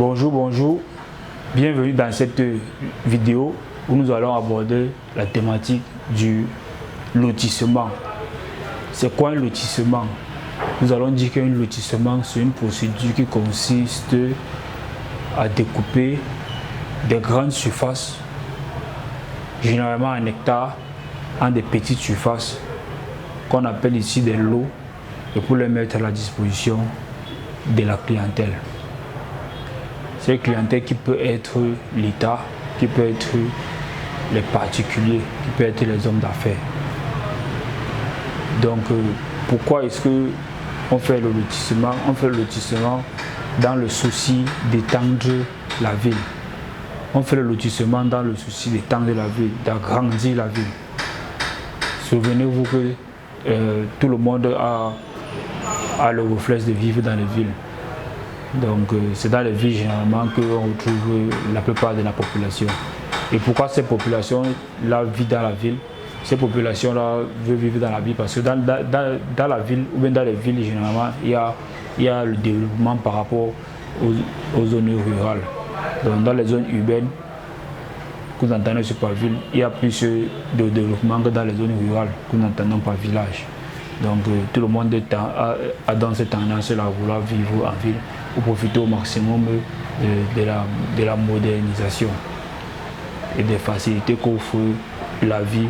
Bonjour, bonjour. Bienvenue dans cette vidéo où nous allons aborder la thématique du lotissement. C'est quoi un lotissement? Nous allons dire qu'un lotissement, c'est une procédure qui consiste à découper des grandes surfaces, généralement en hectares, en des petites surfaces qu'on appelle ici des lots, et pour les mettre à la disposition de la clientèle. Cette clientèle qui peut être l'État, qui peut être les particuliers, qui peut être les hommes d'affaires. Donc, pourquoi est-ce qu'on fait le lotissement? On fait le lotissement dans le souci d'étendre la ville. On fait le lotissement dans le souci d'étendre la ville, d'agrandir la ville. Souvenez-vous que tout le monde a le réflexe de vivre dans les villes. Donc c'est dans les villes généralement qu'on retrouve la plupart de la population. Et pourquoi cette population-là vit dans la ville? Cette population-là veut vivre dans la ville parce que dans la ville ou bien dans les villes généralement, il y a le développement par rapport aux zones rurales. Donc dans les zones urbaines, que nous entendons par ville, il y a plus de développement que dans les zones rurales que nous entendons par village. Donc tout le monde a dans cette tendance-là à vouloir vivre en ville pour profiter au maximum de la modernisation et des facilités qu'offre la vie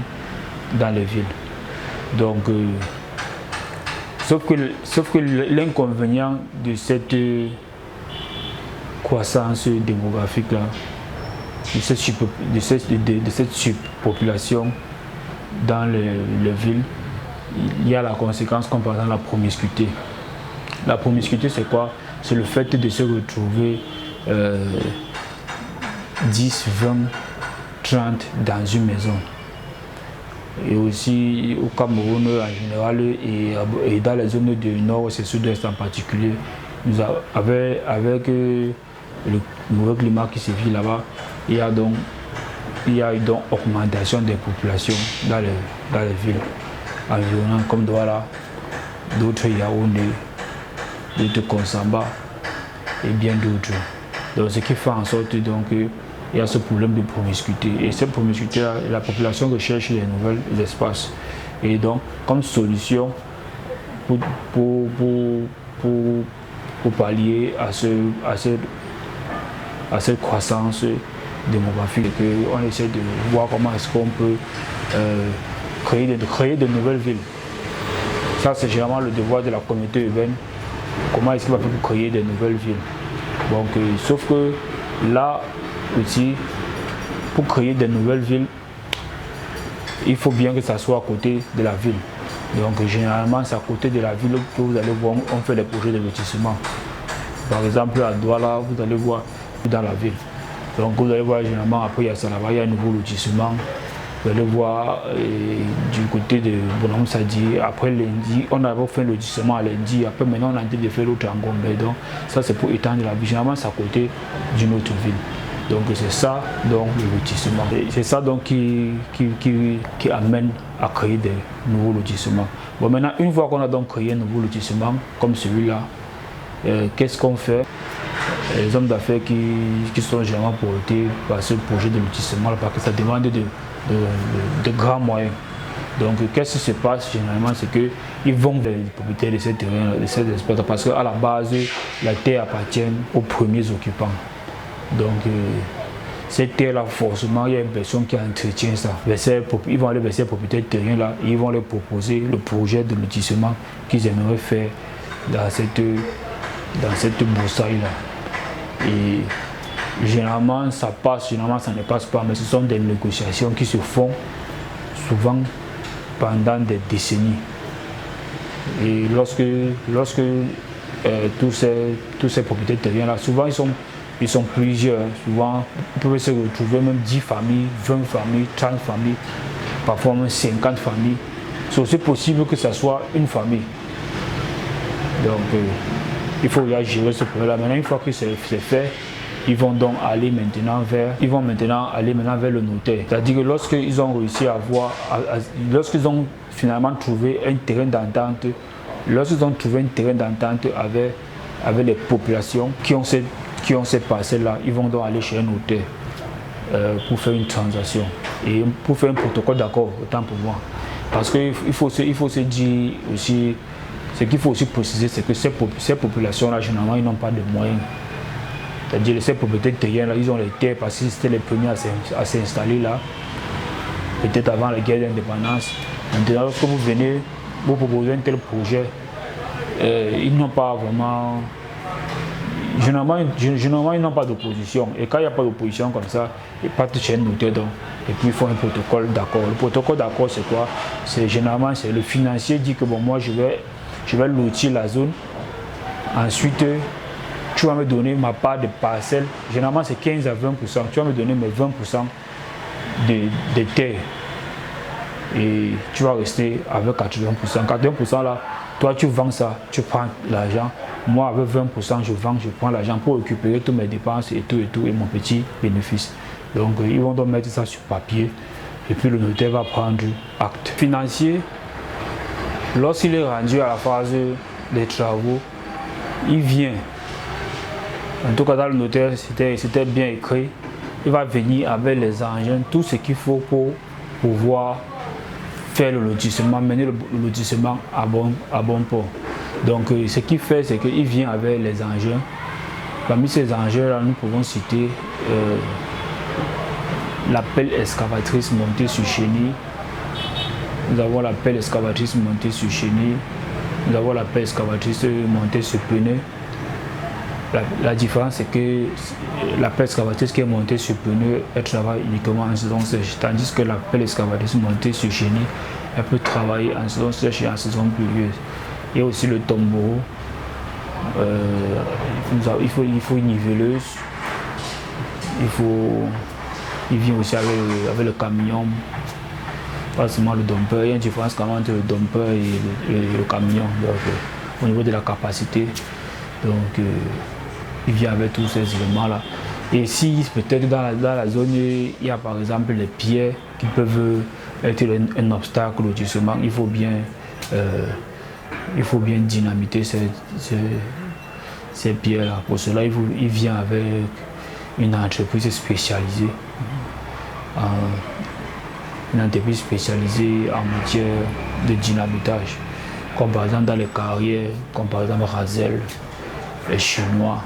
dans les villes. Donc, sauf que l'inconvénient de cette croissance démographique-là, de cette surpopulation dans les villes, il y a la conséquence comme par exemple la promiscuité. La promiscuité, c'est quoi? C'est le fait de se retrouver 10, 20, 30 dans une maison. Et aussi au Cameroun en général et dans les zones du nord et sud-est en particulier, avec le nouveau climat qui se vit là-bas, il y a eu donc augmentation des populations dans les villes environnantes comme Douala, d'autres Yaoundé, d'autres Konsamba et bien d'autres. Donc ce qui fait en sorte donc il y a ce problème de promiscuité. Et cette promiscuité, la population recherche les nouvelles espaces. Et donc, comme solution pour pallier à cette croissance démographique, on essaie de voir comment est-ce qu'on peut créer de nouvelles villes. Ça, c'est généralement le devoir de la communauté urbaine. Comment est-ce qu'il va faire pour créer de nouvelles villes? Donc, sauf que là aussi, pour créer de nouvelles villes, il faut bien que ça soit à côté de la ville. Donc, généralement, c'est à côté de la ville que vous allez voir, on fait des projets de lotissement. Par exemple, à Douala, vous allez voir dans la ville. Donc, vous allez voir généralement, après, il y a Salava, il y a un nouveau lotissement. Vous allez voir du côté de Bonhomme Sadi, après lundi, on avait fait le lotissement à lundi, après maintenant on a envie de faire l'autre en Gombe. Donc ça c'est pour étendre la ville, généralement c'est à côté d'une autre ville. Donc c'est ça donc le lotissement. C'est ça donc qui amène à créer des nouveaux lotissements. Bon maintenant, une fois qu'on a donc créé un nouveau lotissement comme celui-là, qu'est-ce qu'on fait? Les hommes d'affaires qui sont généralement portés par ce projet de lotissement parce que ça demande de grands moyens. Donc qu'est-ce qui se passe généralement, c'est qu'ils vont les propriétaires de ces terrains, de ces espaces, parce qu'à la base, la terre appartient aux premiers occupants. Donc cette terre-là, forcément, il y a une personne qui entretient ça. Ils vont aller vers ces propriétaires de terrain là, et ils vont leur proposer le projet de lotissement qu'ils aimeraient faire dans cette broussaille-là. Et généralement, ça passe, généralement, ça ne passe pas, mais ce sont des négociations qui se font souvent pendant des décennies. Et lorsque tous ces propriétaires de terrain là, souvent ils sont plusieurs, souvent ils peuvent se retrouver même 10 familles, 20 familles, 30 familles, parfois même 50 familles. C'est aussi possible que ce soit une famille. Donc il faut gérer ce problème-là. Maintenant, une fois que c'est fait, ils vont donc aller maintenant vers le notaire. C'est-à-dire que lorsqu'ils ont réussi à lorsqu'ils ont finalement trouvé un terrain d'entente, avec les populations qui ont qui ont cette parcelle-là, ils vont donc aller chez un notaire pour faire une transaction et pour faire un protocole d'accord, autant pour moi. Parce qu'il faut se dire aussi, ce qu'il faut aussi préciser, c'est que ces populations-là, généralement, ils n'ont pas de moyens. C'est-à-dire ces propriétaires terriens-là, ils ont les terres parce que c'était les premiers à s'installer là, peut-être avant la guerre d'indépendance. Maintenant, lorsque vous venez, vous proposez un tel projet, ils n'ont pas vraiment... Généralement, ils n'ont pas d'opposition. Et quand il n'y a pas d'opposition comme ça, ils partent chez un notaire et puis ils font un protocole d'accord. Le protocole d'accord, c'est quoi? Généralement, c'est le financier dit que bon, moi, je vais lotir la zone. Ensuite, tu vas me donner ma part de parcelle. Généralement, c'est 15 à 20%. Tu vas me donner mes 20% des terres. Et tu vas rester avec 80%. 80% là, toi, tu vends ça, tu prends l'argent. Moi, avec 20%, je vends, je prends l'argent pour récupérer toutes mes dépenses et tout, et mon petit bénéfice. Donc, ils vont donc mettre ça sur papier. Et puis, le notaire va prendre acte. Financier, lorsqu'il est rendu à la phase des travaux, il vient. En tout cas, dans le notaire, c'était bien écrit. Il va venir avec les engins, tout ce qu'il faut pour pouvoir faire le lotissement, mener le lotissement à bon port. Donc, ce qu'il fait, c'est qu'il vient avec les engins. Parmi ces engins-là, nous pouvons citer la pelle excavatrice montée sur chenille. Nous avons la pelle excavatrice montée sur chenille. Nous avons la pelle excavatrice montée sur pneu. La différence, c'est que la pelle excavatrice qui est montée sur pneu, elle travaille uniquement en saison sèche, tandis que la pelle excavatrice montée sur chenille, elle peut travailler en saison sèche et en saison pluvieuse. Il y a aussi le tombereau, il faut une niveleuse, il vient aussi avec le camion, pas seulement le dumper. Il y a une différence quand même entre le dumper et le camion, donc, au niveau de la capacité. Donc, il vient avec tous ces éléments-là. Et si peut-être dans la zone, il y a par exemple les pierres qui peuvent être un obstacle au lotissement, il faut bien dynamiter ces pierres-là. Pour cela, il vient avec une entreprise spécialisée. Une entreprise spécialisée en matière de dynamitage. Comme par exemple dans les carrières, comme par exemple Razel, les Chinois.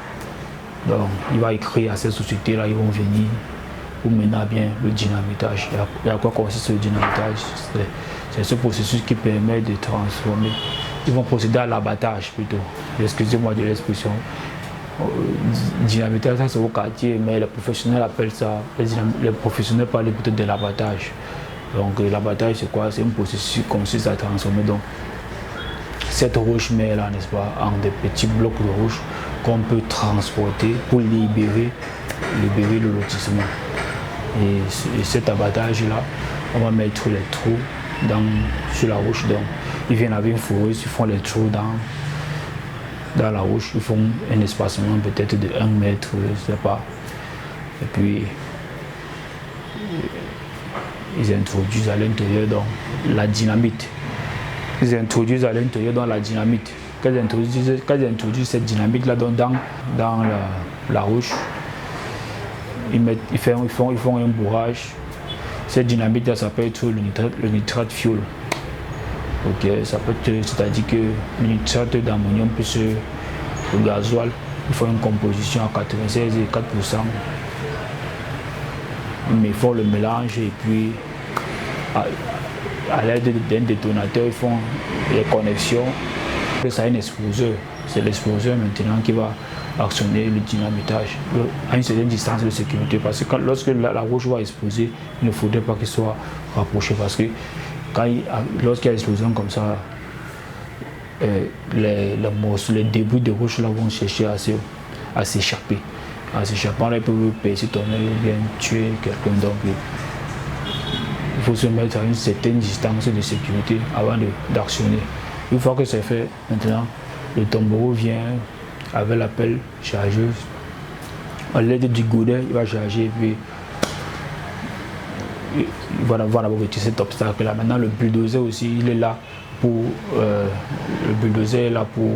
Donc, il va écrire à ces sociétés-là, ils vont venir pour mener à bien le dynamitage. Et à quoi consiste le dynamitage? C'est ce processus qui permet de transformer. Ils vont procéder à l'abattage plutôt. Excusez-moi de l'expression. Dynamitage, ça c'est au quartier, mais les professionnels appellent ça, les professionnels parlent plutôt de l'abattage. Donc l'abattage c'est quoi? C'est un processus qui consiste à transformer donc cette roche-mer là, n'est-ce pas, en des petits blocs de roche qu'on peut transporter pour libérer le lotissement. Et cet abattage là, on va mettre les trous sur la roche. Donc ils viennent avec une fourreuse, ils font les trous dans la roche, ils font un espacement peut-être de 1 mètre, je ne sais pas. Et puis ils introduisent à l'intérieur donc la dynamite. Ils introduisent à l'intérieur dans la dynamite. Quand ils introduisent cette dynamite-là dans la roche, ils font un bourrage. Cette dynamite-là, ça peut être le nitrate fuel. Ok, ça peut être, c'est-à-dire que le nitrate d'ammonium plus le gasoil, ils font une composition à 96 et 4%. Mais ils font le mélange et puis à l'aide d'un détonateur, ils font les connexions. Ça a un exploseur. C'est l'exploseur maintenant qui va actionner le dynamitage à une certaine distance de sécurité. Parce que lorsque la roche va exploser, il ne faudrait pas qu'il soit rapproché. Parce que lorsqu'il y a une explosion comme ça, les débris de roche là vont chercher à s'échapper. En s'échappant, ils peuvent percer ton œil ou bien tuer quelqu'un. Donc, il faut se mettre à une certaine distance de sécurité avant d'actionner. Une fois que c'est fait, maintenant, le tombereau vient avec la pelle chargeuse. À l'aide du godet, il va charger et puis il va d'abord retirer cet obstacle-là. Maintenant, le bulldozer aussi, il est là pour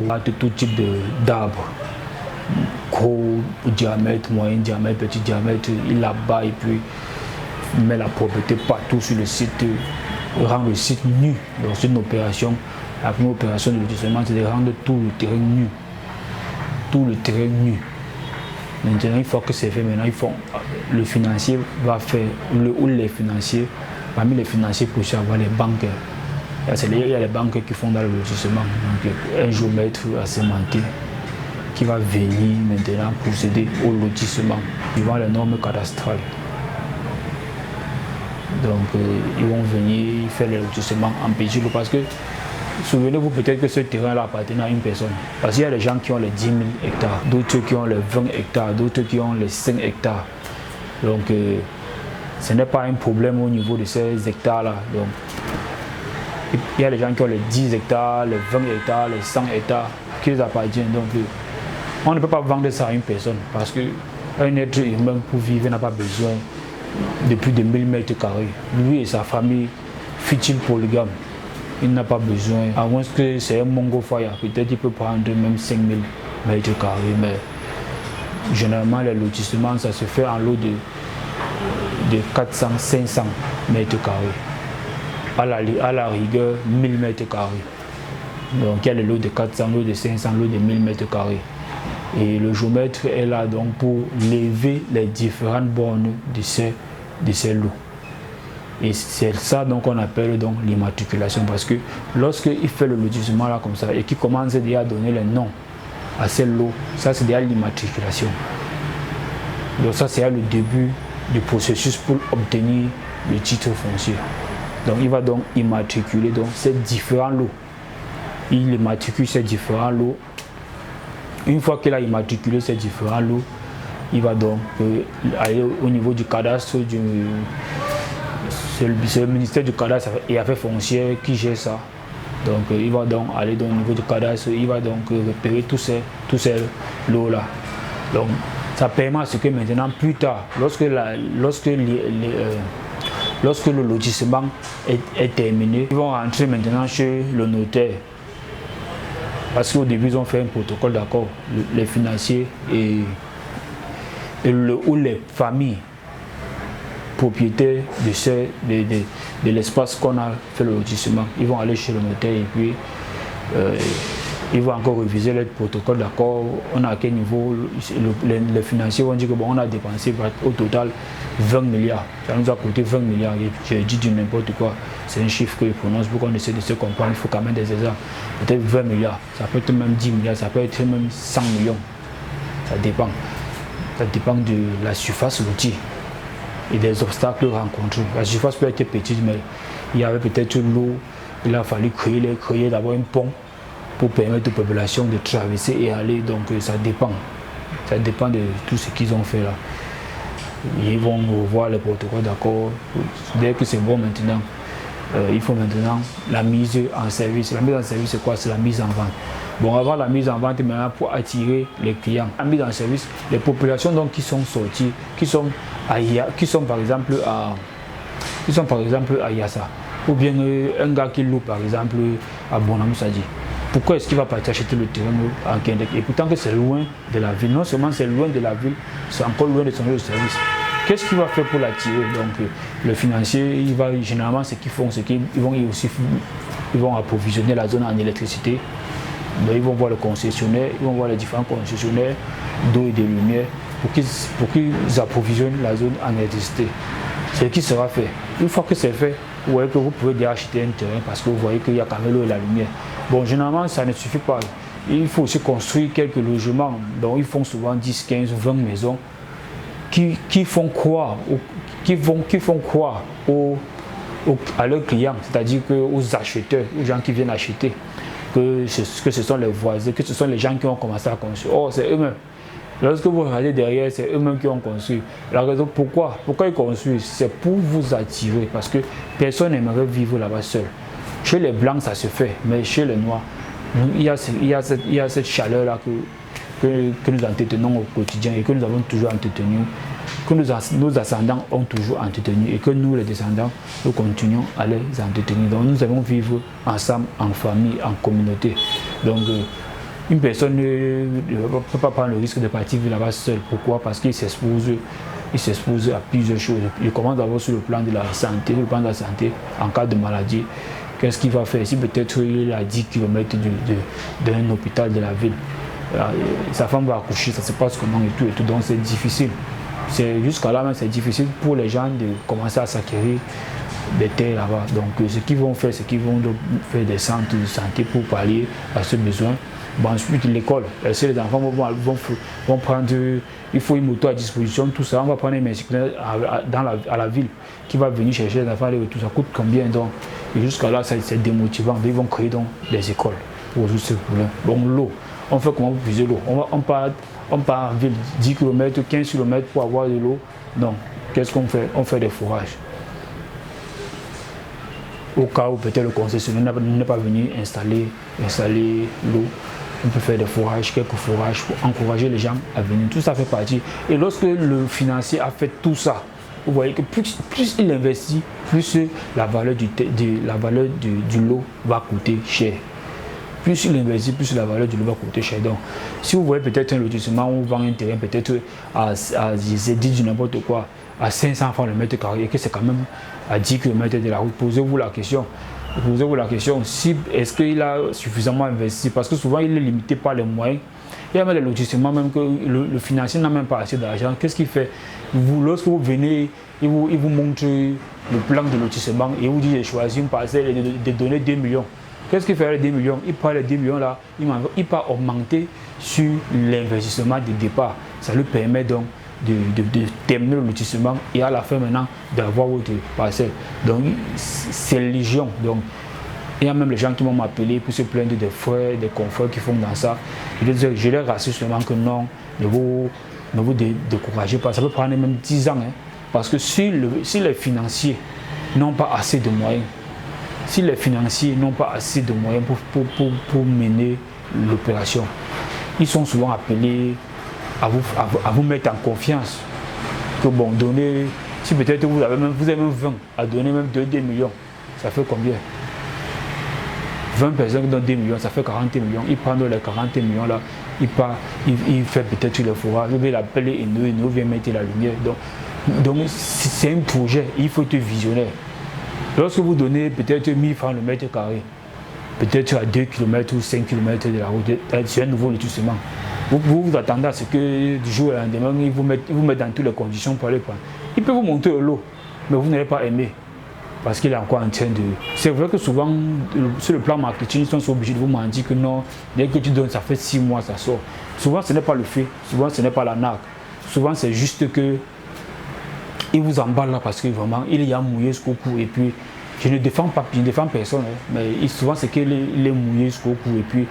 battre tout type d'arbres. gros diamètre, moyen diamètre, petit diamètre, il l'abat et puis il met la propreté partout sur le site, rend le site nu. Donc c'est une opération, la première opération de lotissement, c'est de rendre tout le terrain nu. Tout le terrain nu. Maintenant, une fois que c'est fait, maintenant, le financier va faire, ou les financiers, parmi les financiers, pour avoir les banques. Il y a les banques qui font dans le lotissement. Donc, un géomètre assermenté qui va venir maintenant procéder au lotissement suivant les normes cadastrales. Donc, ils vont venir faire les lotissements en petit lot parce que souvenez-vous peut-être que ce terrain-là appartenait à une personne. Parce qu'il y a des gens qui ont les 10 000 hectares, d'autres qui ont les 20 hectares, d'autres qui ont les 5 hectares. Donc, ce n'est pas un problème au niveau de ces hectares-là. Donc, il y a des gens qui ont les 10 hectares, les 20 hectares, les 100 hectares qui les appartiennent. Donc, on ne peut pas vendre ça à une personne parce qu'un être humain pour vivre n'a pas besoin de plus de 1000 mètres carrés. Lui et sa famille, fut-il polygame, il n'a pas besoin, à moins que c'est un Mongo Fire, peut-être il peut prendre même 5000 mètres carrés, mais généralement les lotissements ça se fait en lot de 400-500 mètres carrés, à la rigueur 1000 mètres carrés. Donc il y a les lots de 400, lots de 500, lots de 1000 mètres carrés. Et le géomètre est là donc pour lever les différentes bornes de ces lots. Et c'est ça donc qu'on appelle donc l'immatriculation, parce que lorsqu'il fait le lotissement là comme ça et qu'il commence déjà à donner les noms à ces lots, ça c'est déjà l'immatriculation. Donc ça c'est le début du processus pour obtenir le titre foncier. Donc il va donc immatriculer donc ces différents lots. Il immatricule ces différents lots. Une fois qu'il a immatriculé ces différents lots, il va donc aller au niveau du cadastre c'est le ministère du cadastre et affaires foncières qui gère ça. Donc il va donc aller au niveau du cadastre, il va donc repérer tous ces lots-là. Donc ça permet à ce que maintenant, plus tard, lorsque le lotissement est terminé, ils vont rentrer maintenant chez le notaire. Parce qu'au début, ils ont fait un protocole d'accord, les financiers ou les familles propriétaires de l'espace qu'on a fait le lotissement. Ils vont aller chez le notaire et puis ils vont encore réviser le protocole d'accord. On a à quel niveau les financiers vont dire que bon, on a dépensé au total 20 milliards. Ça nous a coûté 20 milliards. J'ai dit du n'importe quoi. C'est un chiffre qu'ils prononcent pour qu'on essaie de se comprendre. Il faut quand même des exemples. Peut-être 20 milliards. Ça peut être même 10 milliards. Ça peut être même 100 millions. Ça dépend. Ça dépend de la surface lotie et des obstacles rencontrés. La surface peut être petite, mais il y avait peut-être l'eau. Il a fallu créer d'abord un pont pour permettre aux populations de traverser et aller. Donc ça dépend. Ça dépend de tout ce qu'ils ont fait là. Ils vont revoir le protocole d'accord. Dès que c'est bon maintenant, il faut maintenant la mise en service. La mise en service c'est quoi? C'est la mise en vente. Bon, avant la mise en vente, maintenant pour attirer les clients. La mise en service, les populations donc qui sont sorties, qui sont par exemple à Yassa, ou bien un gars qui loue par exemple à Bonamoussadi. Pourquoi est-ce qu'il va partir acheter le terrain en Kendek? Et pourtant que c'est loin de la ville. Non seulement c'est loin de la ville, c'est encore loin de son lieu de service. Qu'est-ce qu'il va faire pour l'attirer? Donc le financier, généralement ce qu'ils font, c'est qu'ils vont approvisionner la zone en électricité. Donc, ils vont voir le concessionnaire, ils vont voir les différents concessionnaires d'eau et de lumière pour qu'ils approvisionnent la zone en électricité. C'est ce qui sera fait. Une fois que c'est fait, vous voyez que vous pouvez déjà acheter un terrain parce que vous voyez qu'il y a quand même l'eau et la lumière. Bon, généralement, ça ne suffit pas. Il faut aussi construire quelques logements. Donc, ils font souvent 10, 15, 20 maisons qui font croire à leurs clients, c'est-à-dire aux acheteurs, aux gens qui viennent acheter, que ce sont les voisins, que ce sont les gens qui ont commencé à construire. Oh, c'est eux-mêmes. Lorsque vous regardez derrière, c'est eux-mêmes qui ont construit. La raison pourquoi ils construisent, c'est pour vous attirer, parce que personne n'aimerait vivre là-bas seul. Chez les blancs, ça se fait, mais chez les noirs, il y a cette chaleur-là que nous entretenons au quotidien et que nous avons toujours entretenu, que nos ascendants ont toujours entretenu et que nous, les descendants, nous continuons à les entretenir. Donc nous allons vivre ensemble, en famille, en communauté. Donc Une personne ne peut pas prendre le risque de partir là-bas seul. Pourquoi? Parce qu'il s'expose à plusieurs choses. Il commence d'abord sur le plan de la santé, en cas de maladie. Qu'est-ce qu'il va faire? Si peut-être il est à 10 km d'un hôpital de la ville, sa femme va accoucher, ça se passe comment et tout, donc c'est difficile. Jusqu'à là, c'est difficile pour les gens de commencer à s'acquérir des terres là-bas. Donc ce qu'ils vont faire, c'est qu'ils vont faire des centres de santé pour pallier à ce besoin. Bon, ensuite, l'école, si les enfants vont prendre, il faut une moto à disposition, tout ça, on va prendre une bicyclette à la ville qui va venir chercher les enfants, tout ça coûte combien donc? Et jusqu'à là, c'est démotivant. Ils vont créer donc des écoles pour résoudre ce problème. Donc l'eau, on fait comment pour puiser l'eau? On part en ville 10 km, 15 km pour avoir de l'eau. Non, qu'est-ce qu'on fait? On fait des forages. Au cas où peut-être le concessionnaire n'est pas venu installer l'eau, on peut faire des forages, quelques forages pour encourager les gens à venir. Tout ça fait partie. Et lorsque le financier a fait tout ça, vous voyez que plus il investit, plus la valeur du lot va coûter cher. Plus il investit, plus la valeur du lot va coûter cher. Donc, si vous voyez peut-être un lotissement où on vend un terrain peut-être j'ai dit du n'importe quoi, à 500 francs le mètre carré, et que c'est quand même à 10 km de la route, posez-vous la question. Si, est-ce qu'il a suffisamment investi? Parce que souvent il est limité par les moyens. Il y a même des lotissements, même que le financier n'a même pas assez d'argent. Qu'est-ce qu'il fait? Lorsque vous venez, il vous montre le plan de lotissement et vous dit de choisir une parcelle et de donner 2 millions. Qu'est-ce qu'il fait avec les 2 millions? Il prend les 2 millions là, il peut augmenter sur l'investissement de départ. Ça lui permet donc de terminer le lotissement et à la fin maintenant d'avoir votre parcelle. Donc c'est légion. Donc il y a même les gens qui vont m'appeler pour se plaindre des frais, des confrères qui font dans ça. Je leur rassure seulement que non, ne vous découragez pas. Ça peut prendre même 10 ans. Hein, parce que si les financiers n'ont pas assez de moyens, pour mener l'opération, ils sont souvent appelés à vous mettre en confiance. Que bon, donner, si peut-être vous avez même 20, à donner même 2 millions, ça fait combien? 20 personnes qui donnent 2 millions, ça fait 40 millions. Il prend les 40 millions là, il fait peut-être le fourrage, il va l'appeler et nous vient mettre la lumière. Donc c'est un projet, il faut être visionnaire. Lorsque vous donnez peut-être 1000 francs le mètre carré, peut-être à 2 km ou 5 km de la route, c'est un nouveau lotissement. Vous attendez à ce que du jour au lendemain, ils vous mettent dans toutes les conditions pour aller prendre. Il peut vous monter l'eau, mais vous n'allez pas aimer. Parce qu'il est encore en train de... C'est vrai que souvent, sur le plan marketing, ils sont obligés de vous mentir que non, dès que tu donnes, ça fait 6 mois, ça sort. Souvent, ce n'est pas le fait. Souvent, ce n'est pas la narque. Souvent, c'est juste que il vous emballe là parce que vraiment, il y a mouillé jusqu'au cou. Et puis, je ne défends personne, hein, mais souvent, c'est qu'il est mouillé jusqu'au cou. Et puis,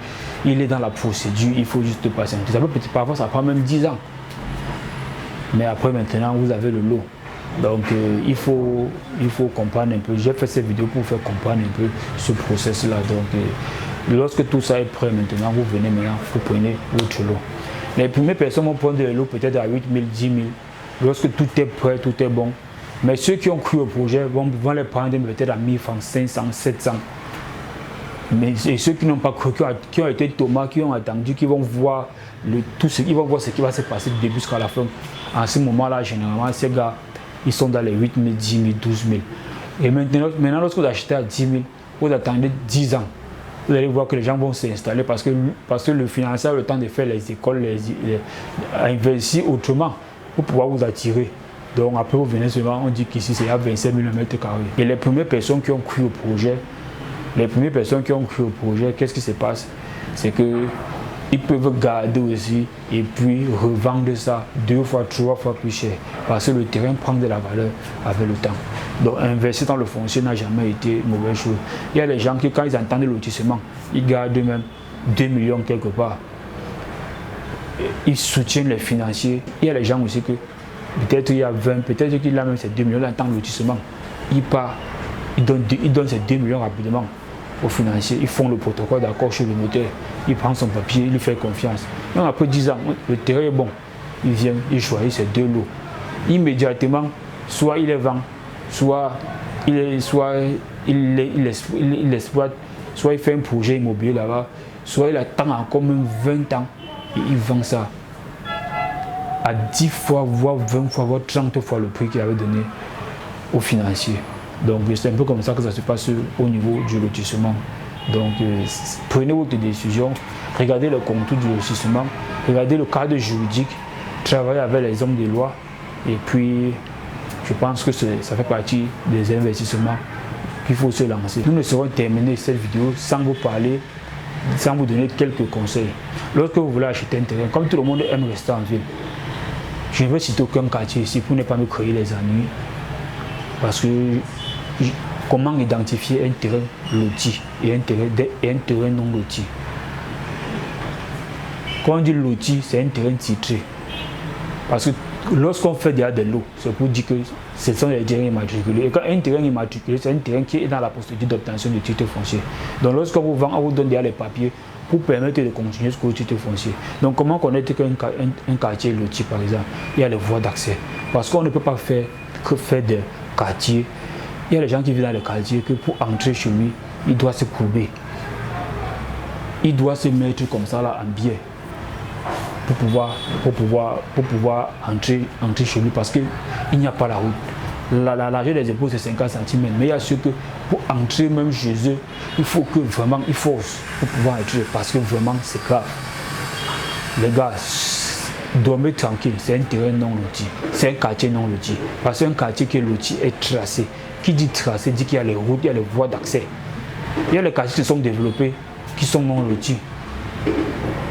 il est dans la procédure, il faut juste patienter. Parfois, ça prend même 10 ans. Mais après, maintenant, vous avez le lot. Donc il faut comprendre un peu. J'ai fait cette vidéo pour faire comprendre un peu ce process-là. Donc lorsque tout ça est prêt maintenant, vous venez maintenant, vous prenez votre lot. Les premières personnes vont prendre de l'eau peut-être à 8 000, 10 000. Lorsque tout est prêt, tout est bon. Mais ceux qui ont cru au projet vont les prendre peut-être à 1000 francs, 500, 700. Mais ceux qui n'ont pas cru, qui ont été tomates, qui ont attendu, qui vont voir ils vont voir ce qui va se passer du début jusqu'à la fin. En ce moment-là, généralement, ces gars, ils sont dans les 8 000, 10 000, 12 000. Et maintenant, lorsque vous achetez à 10 000, vous attendez 10 ans. Vous allez voir que les gens vont s'installer parce que le financier a le temps de faire les écoles, investir autrement pour pouvoir vous attirer. Donc après, vous venez seulement, on dit qu'ici, c'est à 25 000 m². Et les premières personnes qui ont cru au projet, qu'est-ce qui se passe? C'est que ils peuvent garder aussi et puis revendre ça 2 fois, 3 fois plus cher parce que le terrain prend de la valeur avec le temps. Donc investir dans le foncier n'a jamais été une mauvaise chose. Il y a des gens qui, quand ils entendent le lotissement, ils gardent même 2 millions quelque part. Ils soutiennent les financiers. Il y a des gens aussi que peut-être il y a 20, peut-être qu'il a même ces 2 millions dans le lotissement. Il donne ces 2 millions rapidement aux financiers, ils font le protocole d'accord chez le notaire, il prend son papier, il lui fait confiance. Même après 10 ans, le terrain est bon, il vient, il choisit ces 2 lots. Immédiatement, soit il les vend, soit il exploite, soit il fait un projet immobilier là-bas, soit il attend encore même 20 ans et il vend ça à 10 fois, voire 20 fois, voire 30 fois le prix qu'il avait donné aux financiers. Donc c'est un peu comme ça que ça se passe au niveau du lotissement. Donc prenez votre décision, regardez le contour du lotissement, regardez le cadre juridique, travaillez avec les hommes de loi et puis je pense que ça fait partie des investissements qu'il faut se lancer. Nous ne saurons terminer cette vidéo sans vous parler, sans vous donner quelques conseils. Lorsque vous voulez acheter un terrain, comme tout le monde aime rester en ville, je ne veux citer aucun quartier ici pour ne pas me créer les ennuis. Parce que comment identifier un terrain loti et un terrain non loti? Quand on dit loti, c'est un terrain titré. Parce que lorsqu'on fait déjà de l'eau, c'est pour dire que ce sont des terrains immatriculés. Et quand un terrain immatriculé, c'est un terrain qui est dans la procédure d'obtention du titre foncier. Donc lorsqu'on vous vend, on vous donne déjà les papiers pour permettre de continuer jusqu'au titre foncier. Donc comment connaître qu'un quartier loti par exemple? Il y a les voies d'accès. Parce qu'on ne peut pas faire des quartiers. Il y a des gens qui vivent dans le quartier que pour entrer chez lui, il doit se courber. Il doit se mettre comme ça là en biais pour pouvoir entrer chez lui parce qu'il n'y a pas la route. La largeur des épaules c'est 50 cm, mais il y a ceux que pour entrer même chez eux, il faut que vraiment ils forcent pour pouvoir entrer parce que vraiment c'est grave. Les gars, dormez tranquille, c'est un terrain non loti, c'est un quartier non loti. Parce qu'un quartier qui est loti est tracé. Qui dit tracé dit qu'il y a les routes, il y a les voies d'accès. Il y a les quartiers qui sont développés, qui sont non lotis.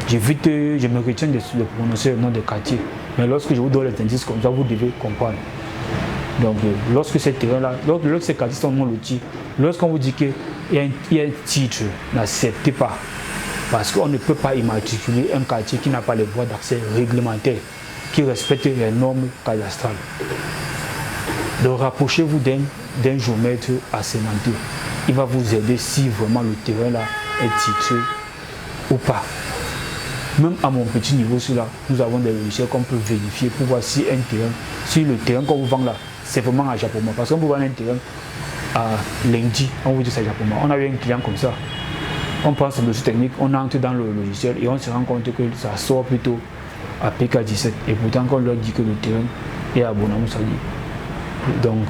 Je me retiens de prononcer le nom des quartiers. Mais lorsque je vous donne les indices comme ça, vous devez comprendre. Donc, lorsque ces terrains-là, lorsque ces quartiers sont non lotis, lorsqu'on vous dit qu'il y a un titre, n'acceptez pas. Parce qu'on ne peut pas immatriculer un quartier qui n'a pas les voies d'accès réglementaires, qui respecte les normes cadastrales. Donc, rapprochez-vous d'un géomètre assermenté. Il va vous aider si vraiment le terrain-là est titré ou pas. Même à mon petit niveau, là, nous avons des logiciels qu'on peut vérifier pour voir si le terrain qu'on vous vend là, c'est vraiment à Japoma. Parce qu'on vous vend un terrain à lundi, on vous dit c'est à Japoma. On a eu un client comme ça. On prend ce dossier technique, on entre dans le logiciel et on se rend compte que ça sort plutôt à PK17. Et pourtant, quand on leur dit que le terrain est à Bonamoussali. Donc,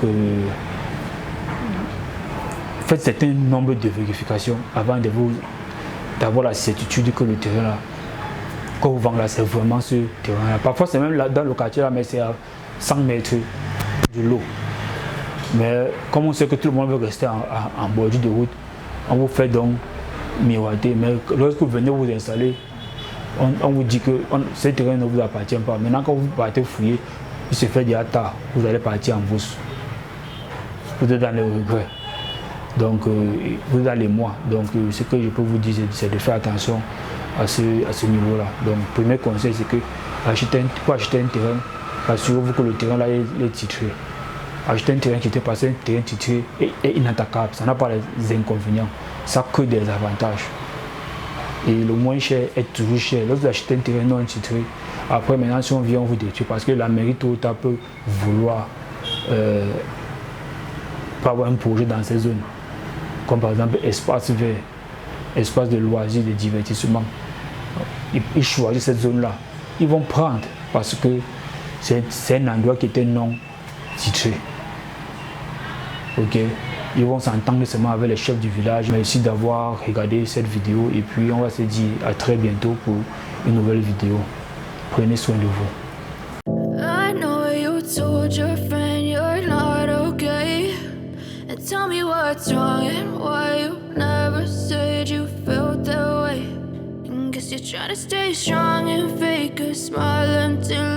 faites certain nombre de vérifications avant d'avoir la certitude que le terrain là, qu'on vous vend là, c'est vraiment ce terrain là. Parfois, c'est même là, dans le quartier là, mais c'est à 100 mètres de l'eau. Mais comme on sait que tout le monde veut rester en bordure de route, on vous fait donc miroiter. Mais lorsque vous venez vous installer, on vous dit que ce terrain ne vous appartient pas. Maintenant, quand vous partez fouiller, il se fait déjà tard, vous allez partir en bourse. Vous êtes dans le regret. Donc, vous êtes dans les mois. Donc, ce que je peux vous dire, c'est de faire attention à ce niveau-là. Donc, le premier conseil, c'est que pour acheter un terrain, assurez-vous que le terrain là est titré. Acheter un terrain qui était passé, un terrain titré est inattaquable. Ça n'a pas les inconvénients. Ça a que des avantages. Et le moins cher est toujours cher. Lorsque vous achetez un terrain non titré, après maintenant si on vient on vous détruit parce que la mairie tôt ou tard peut vouloir pas avoir un projet dans ces zones. Comme par exemple espace vert, espace de loisirs, de divertissement. Ils choisissent cette zone-là. Ils vont prendre parce que c'est un endroit qui était non titré. Ok, ils vont s'entendre seulement avec les chefs du village. Merci d'avoir regardé cette vidéo et puis on va se dire à très bientôt pour une nouvelle vidéo. Prenez soin de vous. I know you told your friend you're not okay. And tell me what's wrong and why you never said you felt that way. And guess you're trying to stay strong and fake a smile until